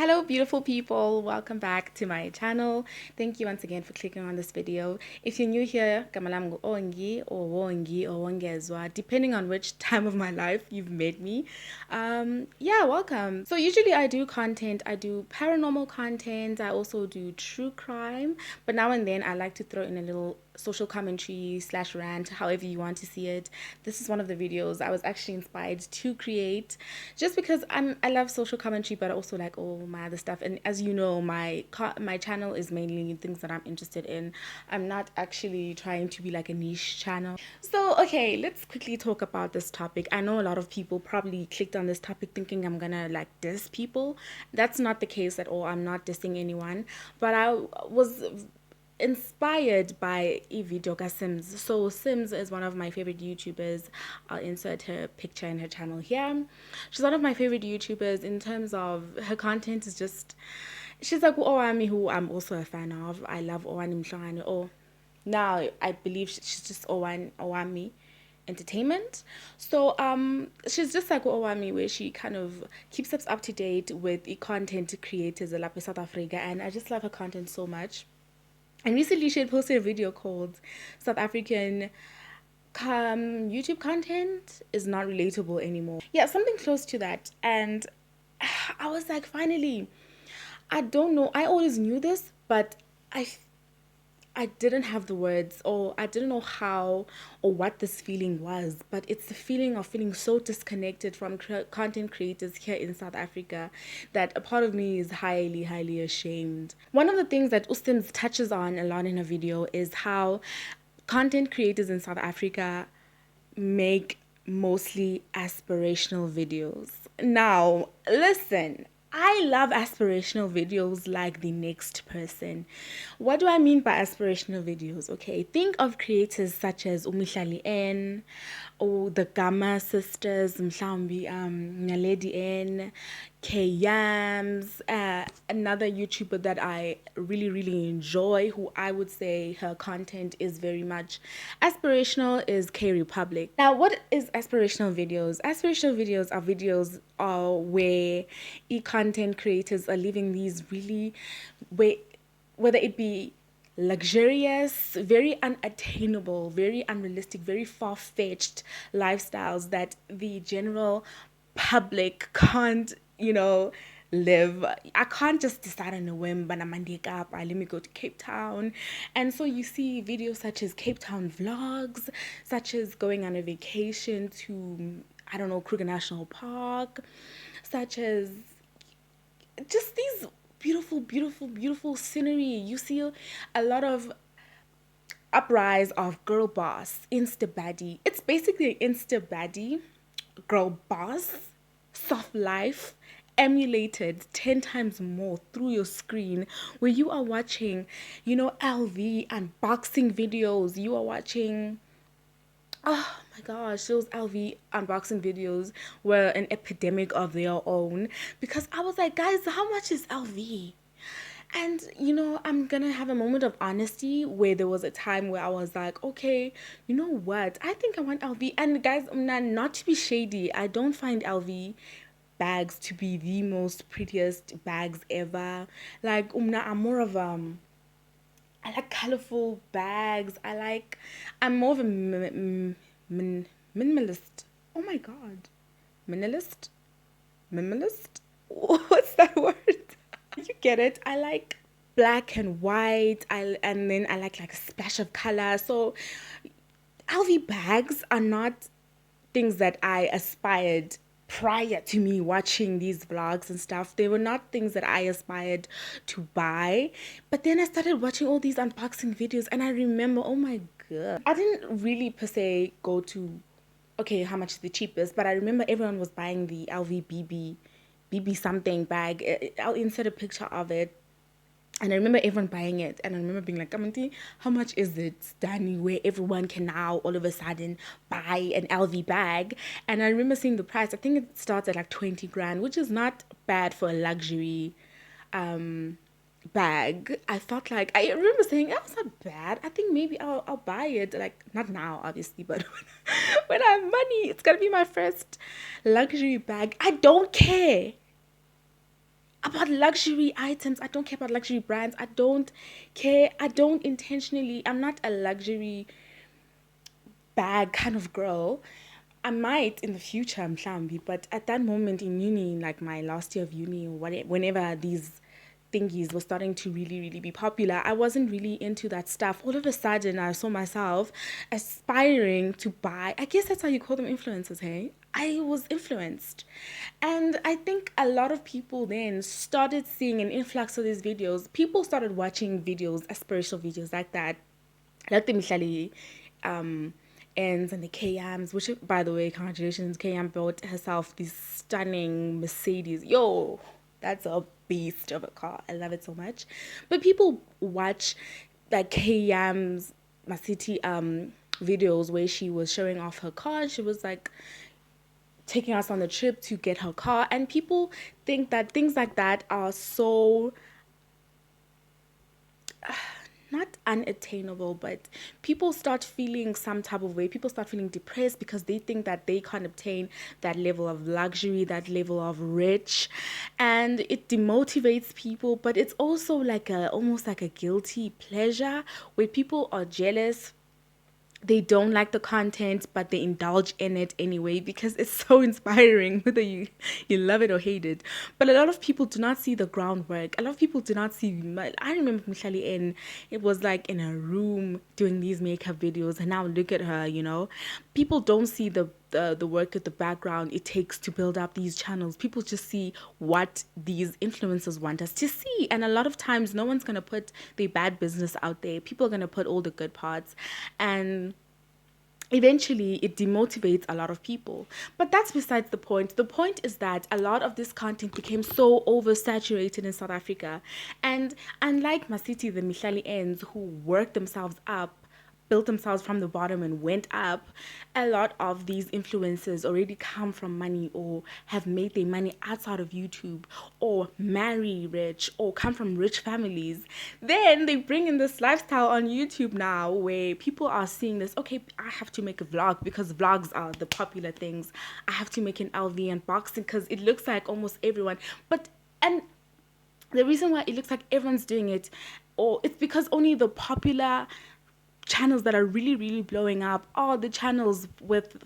Hello beautiful people, welcome back to my channel. Thank you once again for clicking on this video. If you're new here, kamalam go ongi or wongi or wongezwa, depending on which time of my life you've met me. Yeah, welcome. So usually I do content, I do paranormal content, I also do true crime, but now and then I like to throw in a little social commentary slash rant, however you want to see it. This is one of the videos I was actually inspired to create just because I love social commentary, but I also like all my other stuff. And as you know, my channel is mainly things that I'm interested in. I'm not actually trying to be like a niche channel. So okay, let's quickly talk about this topic. I know a lot of people probably clicked on this topic thinking I'm gonna like diss people. That's not the case at all. I'm not dissing anyone, but I was inspired by Ividoka Sims. So Sims is one of my favorite YouTubers. I'll insert her picture in her channel here. She's one of my favorite YouTubers in terms of her content is just, she's like Owami, who I'm also a fan of. I love Owani Mhlangane. Oh, now I believe she's just Owami entertainment. So she's just like Owami, where she kind of keeps us up to date with the content creators in South Africa, and I just love her content so much. And recently she had posted a video called South African YouTube content is not relatable anymore. Yeah, something close to that. And I was like, finally, I don't know. I always knew this, but I didn't have the words, or I didn't know how or what this feeling was, but it's the feeling of feeling so disconnected from content creators here in South Africa that a part of me is highly, highly ashamed. One of the things that Ustims touches on a lot in her video is how content creators in South Africa make mostly aspirational videos. Now, listen, I love aspirational videos like the next person. What do I mean by aspirational videos? Okay, think of creators such as Umihlali N, or the Gamma sisters, Mhlambi, Naledi N, K Yams, another YouTuber that I really, really enjoy, who I would say her content is very much aspirational, is K Republic. Now, what is aspirational videos? Aspirational videos are videos where content creators are living these really, whether it be luxurious, very unattainable, very unrealistic, very far-fetched lifestyles that the general public can't, live. I can't just decide on a whim, but I'm up, let me go to Cape Town. And so you see videos such as Cape Town vlogs, such as going on a vacation to, I don't know, Kruger National Park, such as just these beautiful, beautiful, beautiful scenery. You see a lot of uprise of girl boss, insta baddie. It's basically an insta baddie, girl boss, soft life, emulated 10 times more through your screen, where you are watching, LV unboxing videos. You are watching, oh my gosh, those LV unboxing videos were an epidemic of their own, because I was like, guys, how much is LV? And I'm gonna have a moment of honesty where there was a time where I was like, okay, you know what? I think I want LV. And guys, not to be shady, I don't find LV bags to be the most prettiest bags ever. Like, I'm more of I like colorful bags. I'm more of a minimalist. Oh my god, minimalist, minimalist. What's that word? You get it. I like black and white. And then I like a splash of color. So LV bags are not things that I aspired prior to me watching these vlogs and stuff. They were not things that I aspired to buy. But then I started watching all these unboxing videos, and I remember, oh my god, I didn't really per se go to, okay, how much is the cheapest, but I remember everyone was buying the LV BB something bag. I'll insert a picture of it. And I remember everyone buying it. And I remember being like, Kamanti, how much is it, Danny, where everyone can now all of a sudden buy an LV bag? And I remember seeing the price. I think it starts at like 20 grand, which is not bad for a luxury bag. I felt like, I remember saying, oh, it's not bad. I think maybe I'll buy it. Like, not now, obviously, but when I have money, it's going to be my first luxury bag. I don't care. about luxury items. I don't care about luxury brands. I don't care. I don't intentionally. I'm not a luxury bag kind of girl. I might in the future, I'm mhlambi, but at that moment in uni, like my last year of uni or whatever, whenever these thingies were starting to really, really be popular, I wasn't really into that stuff. All of a sudden, I saw myself aspiring to buy. I guess that's how you call them, influencers, hey? I was influenced. And I think a lot of people then started seeing an influx of these videos. People started watching videos, aspirational videos like that. Like the Mihlali ends and the KMs, which by the way, congratulations, KM bought herself this stunning Mercedes. Yo, that's a beast of a car. I love it so much. But people watch like KM's Masiti videos where she was showing off her car. She was like taking us on the trip to get her car, and people think that things like that are so not unattainable, but people start feeling some type of way. People start feeling depressed because they think that they can't obtain that level of luxury, that level of rich, and it demotivates people. But it's also like almost like a guilty pleasure where people are jealous. They don't like the content, but they indulge in it anyway because it's so inspiring, whether you love it or hate it. But a lot of people do not see the groundwork. A lot of people do not see. I remember Michelle in it was like in a room doing these makeup videos, and now look at her. People don't see the work at the background it takes to build up these channels. People just see what these influencers want us to see, and a lot of times no one's gonna put the bad business out there. People are gonna put all the good parts, and eventually it demotivates a lot of people. But that's besides the point. The point is that a lot of this content became so oversaturated in South Africa, and unlike Masiti, the Mihlali ends who worked themselves up, built themselves from the bottom and went up, a lot of these influencers already come from money or have made their money outside of YouTube or marry rich or come from rich families. Then they bring in this lifestyle on YouTube now where people are seeing this, okay, I have to make a vlog because vlogs are the popular things. I have to make an LV unboxing because it looks like almost everyone. And the reason why it looks like everyone's doing it, or it's because only the popular channels that are really, really blowing up are the channels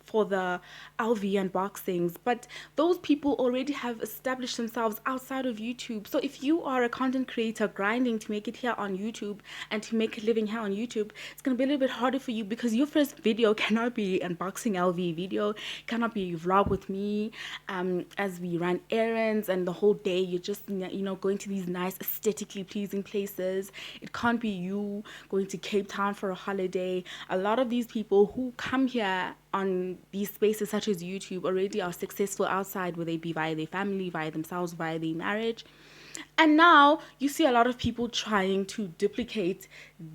for the LV unboxings. But those people already have established themselves outside of YouTube. So if you are a content creator grinding to make it here on YouTube and to make a living here on YouTube, it's going to be a little bit harder for you because your first video cannot be unboxing LV video, cannot be a vlog with me as we run errands and the whole day you're just going to these nice aesthetically pleasing places. It can't be you going to Cape Town for a holiday. A lot of these people who come here on these spaces such as YouTube already are successful outside, whether it be via their family, via themselves, via their marriage. And now you see a lot of people trying to duplicate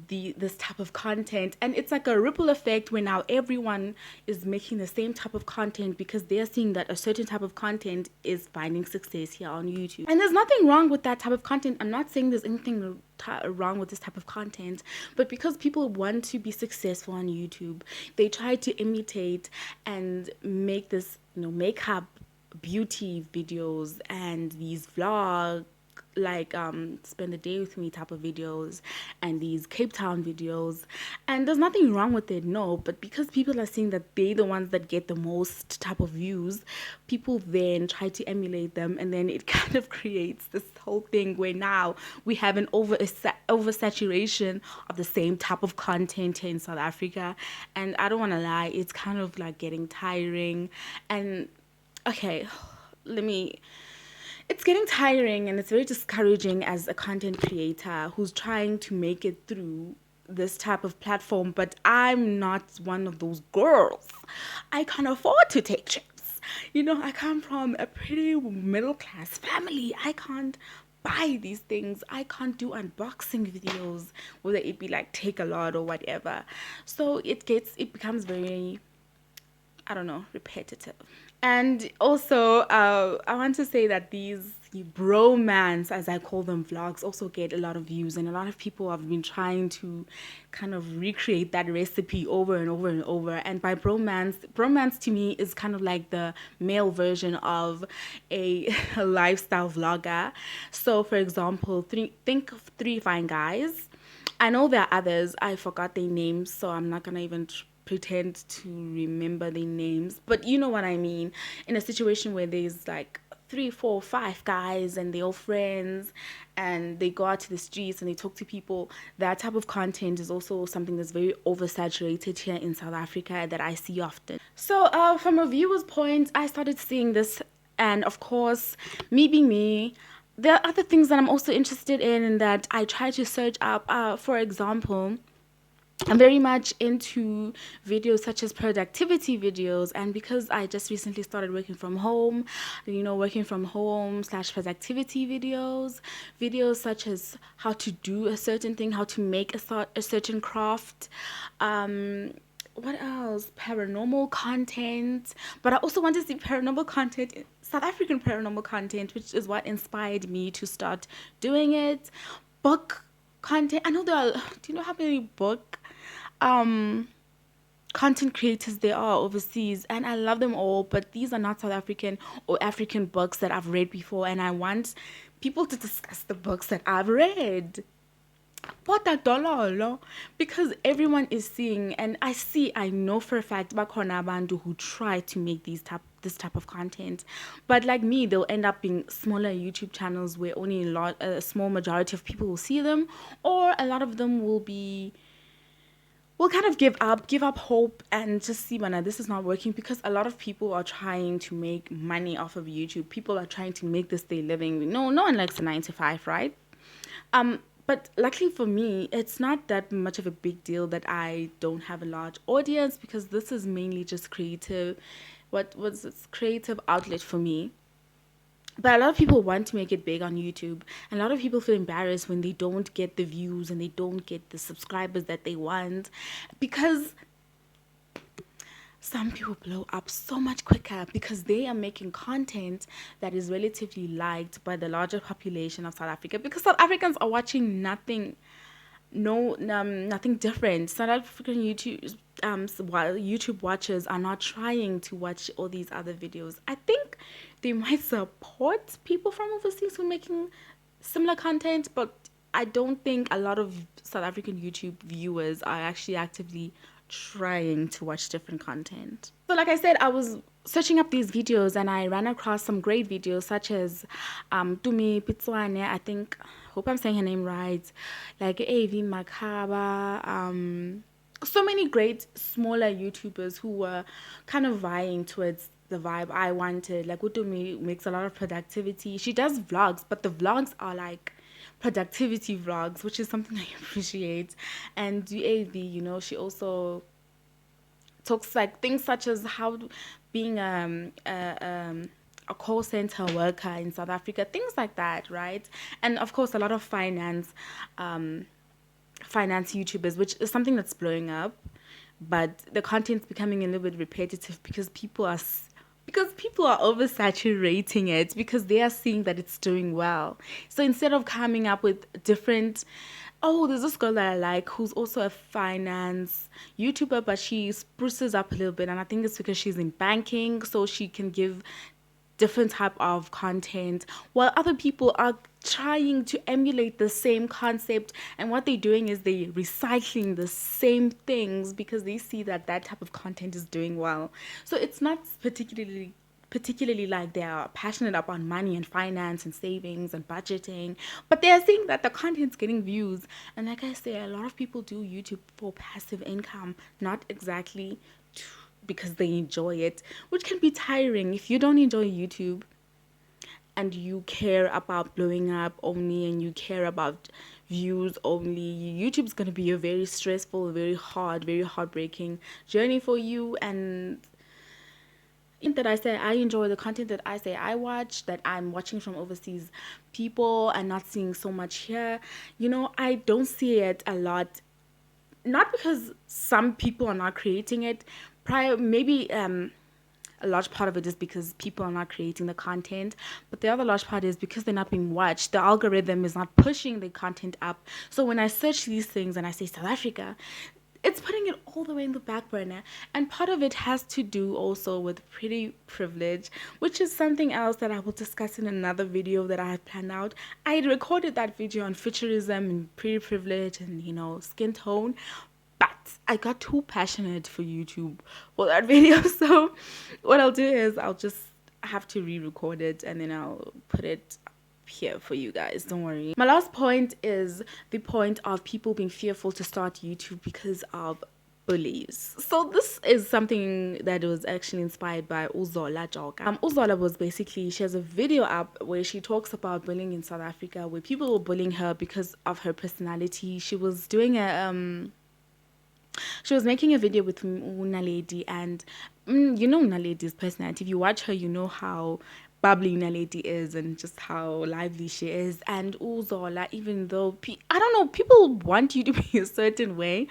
this type of content, and it's like a ripple effect where now everyone is making the same type of content because they're seeing that a certain type of content is finding success here on YouTube. And there's nothing wrong with that type of content. I'm not saying there's anything wrong with this type of content, but because people want to be successful on YouTube, they try to imitate and make this makeup beauty videos and these vlogs like spend the day with me type of videos and these Cape Town videos, and there's nothing wrong with it, no, but because people are seeing that they're the ones that get the most type of views, people then try to emulate them, and then it kind of creates this whole thing where now we have an oversaturation of the same type of content here in South Africa. And I don't want to lie, it's kind of like getting tiring. And okay, it's getting tiring and it's very discouraging as a content creator who's trying to make it through this type of platform. But I'm not one of those girls. I can't afford to take trips. I come from a pretty middle class family. I can't buy these things. I can't do unboxing videos, whether it be like take a lot or whatever. So it becomes very, I don't know, repetitive. And also, I want to say that these bromance, as I call them, vlogs also get a lot of views, and a lot of people have been trying to kind of recreate that recipe over and over and over. And by bromance to me is kind of like the male version of a lifestyle vlogger. So, for example, think of three fine guys. I know there are others. I forgot their names, so I'm not gonna even pretend to remember their names. But you know what I mean. In a situation where there's like three, four, five guys and they're all friends and they go out to the streets and they talk to people, that type of content is also something that's very oversaturated here in South Africa that I see often. So from a viewer's point, I started seeing this, and of course, me being me, there are other things that I'm also interested in and that I try to search up. For example, I'm very much into videos such as productivity videos, and because I just recently started working from home, working from home / productivity videos such as how to do a certain thing, how to make a certain craft, what else? Paranormal content. But I also want to see paranormal content, South African paranormal content, which is what inspired me to start doing it. Book content. I know there are, do you know how many book content creators there are overseas? And I love them all, but these are not South African or African books that I've read before, and I want people to discuss the books that I've read. What a dollar, because everyone is seeing, and I know for a fact bakhona abantu who try to make this type of content, but like me, they'll end up being smaller YouTube channels where only a small majority of people will see them, or a lot of them will kind of give up hope and just see, man, this is not working, because a lot of people are trying to make money off of YouTube. People are trying to make this their living. No one likes a 9 to 5, right? But luckily for me, it's not that much of a big deal that I don't have a large audience, because this is mainly just creative. What was this creative outlet for me? But a lot of people want to make it big on YouTube, and a lot of people feel embarrassed when they don't get the views and they don't get the subscribers that they want, because some people blow up so much quicker because they are making content that is relatively liked by the larger population of South Africa, because South Africans are watching nothing different. South African while YouTube watchers are not trying to watch all these other videos. I think they might support people from overseas who are making similar content, but I don't think a lot of South African YouTube viewers are actually actively trying to watch different content. So like I said, I was searching up these videos and I ran across some great videos such as Tumi Pitswane, hope I'm saying her name right, like AV Makaba, so many great smaller YouTubers who were kind of vying towards the vibe I wanted. Like Utumi makes a lot of productivity. She does vlogs, but the vlogs are like productivity vlogs, which is something I appreciate. And UAV, she also talks like things such as how being a call center worker in South Africa, things like that, right? And of course, a lot of finance YouTubers, which is something that's blowing up, but the content's becoming a little bit repetitive because people are oversaturating it, because they are seeing that it's doing well. So instead of coming up with different, there's this girl that I like who's also a finance YouTuber, but she spruces up a little bit, and I think it's because she's in banking, so she can give different type of content, while other people are trying to emulate the same concept, and what they're doing is they recycling the same things because they see that type of content is doing well. So it's not particularly like they are passionate about money and finance and savings and budgeting, but they are seeing that the content's getting views. And like I say, a lot of people do YouTube for passive income, not exactly because they enjoy it, which can be tiring. If you don't enjoy YouTube and you care about blowing up only and you care about views only, YouTube's going to be a very stressful, very hard, very heartbreaking journey for you. And that I say I enjoy the content that I say I watch, that I'm watching from overseas people and not seeing so much here. I don't see it a lot, not because some people are not creating it. a large part of it is because people are not creating the content, but the other large part is because they're not being watched. The algorithm is not pushing the content up. So when I search these things and I say South Africa, it's putting it all the way in the back burner. And part of it has to do also with pretty privilege, which is something else that I will discuss in another video that I have planned out. I had recorded that video on futurism and pretty privilege and, you know, skin tone, but I got too passionate for YouTube for that video. So what I'll do is I'll just have to re-record it and then I'll put it here for you guys. Don't worry. My last point is the point of people being fearful to start YouTube because of bullies. So this is something that was actually inspired by Uzola Joka. Uzola was basically, she has a video up where she talks about bullying in South Africa, where people were bullying her because of her personality. She was doing she was making a video with Una Lady, and you know Una Lady's personality. If you watch her, you know how bubbly Una Lady is and just how lively she is. And Uzola, even though I don't know, people want you to be a certain way,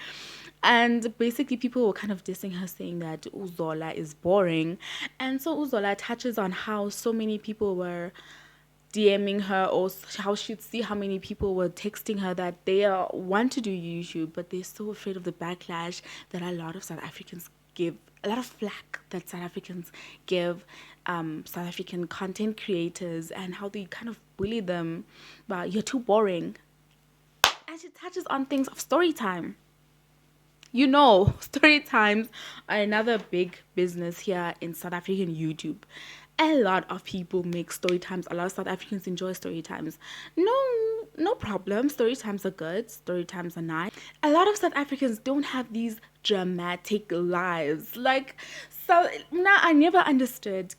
and basically people were kind of dissing her, saying that Uzola is boring. And so Uzola touches on how so many people were DMing her, or how she'd see how many people were texting her that they want to do YouTube, but they're so afraid of the backlash that a lot of South Africans give, a lot of flack that South Africans give South African content creators, and how they kind of bully them, but you're too boring. And she touches on things of story time. You know, story times are another big business here in South African YouTube. A lot of people make story times. A lot of South Africans enjoy story times. No problem. Story times are good. Story times are nice. A lot of South Africans don't have these dramatic lives. Like, so now I never understood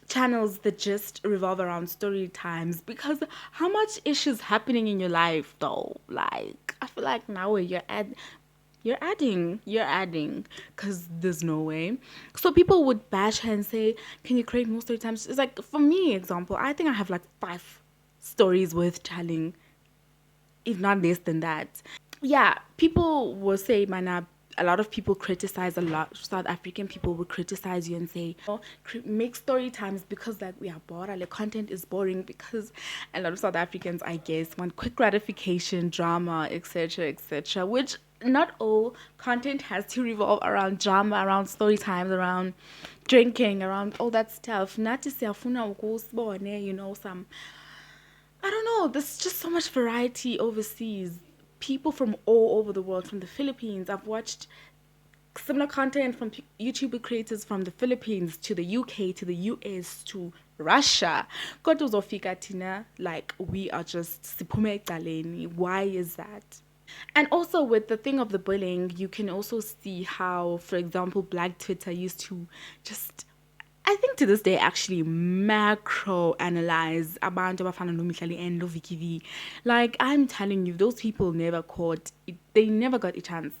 channels that just revolve around story times, because how much issues happening in your life though? Like, I feel like now where you're adding, because there's no way. So people would bash her and say, can you create more story times? It's like, for me, example, I think I have like 5 stories worth telling, if not less than that. Yeah, people will say, man, a lot of people criticize, a lot South African people will criticize you and say, oh, make story times because like we are bored, like content is boring, because a lot of South Africans, I guess, want quick gratification, drama, etc., which not all content has to revolve around drama, around story times, around drinking, around all that stuff. Not to say, you know, some, I don't know, there's just so much variety overseas. People from all over the world, from the Philippines. I've watched similar content from YouTuber creators from the Philippines to the UK to the US to Russia. Kodwa uzofika thina, like, we are just siphume ecaleni. Why is that? And also with the thing of the bullying, you can also see how, for example, Black Twitter used to just, I think to this day, actually macro analyze abantu abafana noMihlali and Vicky V. Like, I'm telling you, those people never caught it, they never got a chance.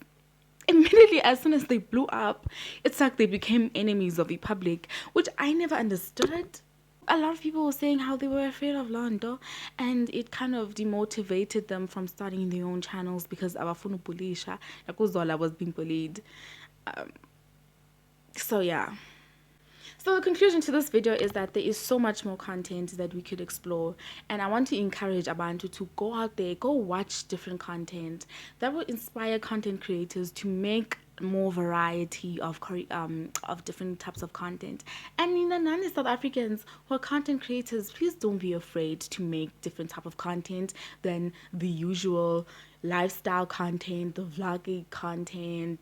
Immediately, as soon as they blew up, it's like they became enemies of the public, which I never understood. A lot of people were saying how they were afraid of Londo, and it kind of demotivated them from starting their own channels, because abafuna ubulisha, like Uzola was being bullied. So yeah. So the conclusion to this video is that there is so much more content that we could explore, and I want to encourage Abantu to go out there, go watch different content that will inspire content creators to make more variety of different types of content. And in the non-South Africans who are content creators, please don't be afraid to make different type of content than the usual lifestyle content, the vlogging content,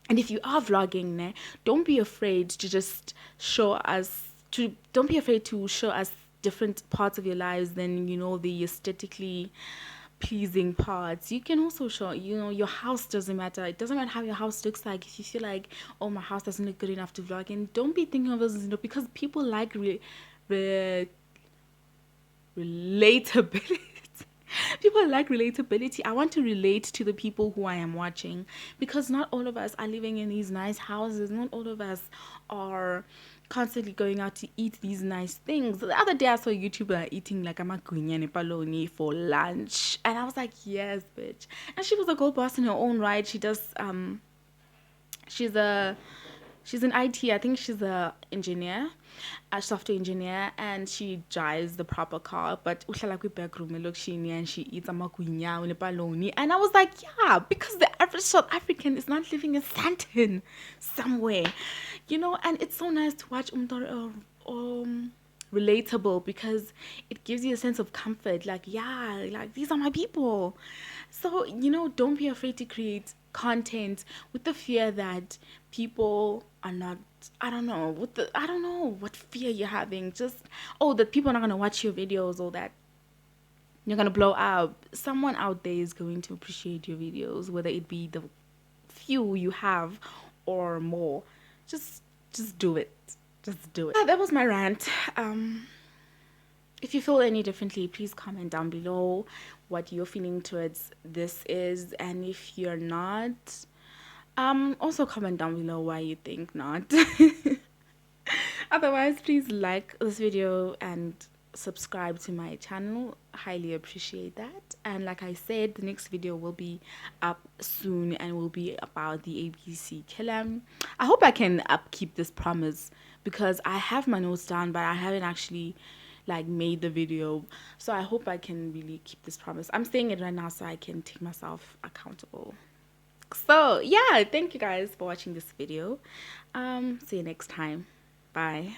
and if you are vlogging, don't be afraid to just don't be afraid to show us different parts of your lives than, you know, the aesthetically pleasing parts. You can also show, you know, your house doesn't matter. It doesn't matter how your house looks like. If you feel like, oh, my house doesn't look good enough to vlog in, don't be thinking of this, you know, because people like relatability. People like relatability. I want to relate to the people who I am watching, because not all of us are living in these nice houses. Not all of us are constantly going out to eat these nice things. The other day I saw a YouTuber eating like a magunyane paloni for lunch, and I was like, yes, bitch. And she was a girl boss in her own right. She does she's a She's in IT. I think she's a engineer, a software engineer, and she drives the proper car. But uhlala kwi-back room elokishini and she eats amagunya unepaloni. And I was like, yeah, because the average South African is not living in Sandton somewhere, you know. And it's so nice to watch relatable, because it gives you a sense of comfort. Like, yeah, like these are my people. So, you know, don't be afraid to create content with the fear that people are not, I don't know, I don't know what fear you're having. Just, oh, that people are not going to watch your videos, or that you're going to blow up. Someone out there is going to appreciate your videos, whether it be the few you have or more. Just do it. Just do it. That was my rant. If you feel any differently, please comment down below what you're feeling towards this is, and if you're not, also comment down below why you think not. Otherwise, please like this video and subscribe to my channel. Highly appreciate that. And like I said, the next video will be up soon and will be about the ABC killer. I hope I can upkeep this promise, because I have my notes down, but I haven't actually like made the video. So I hope I can really keep this promise. I'm saying it right now so I can take myself accountable. So yeah, thank you guys for watching this video. See you next time. Bye.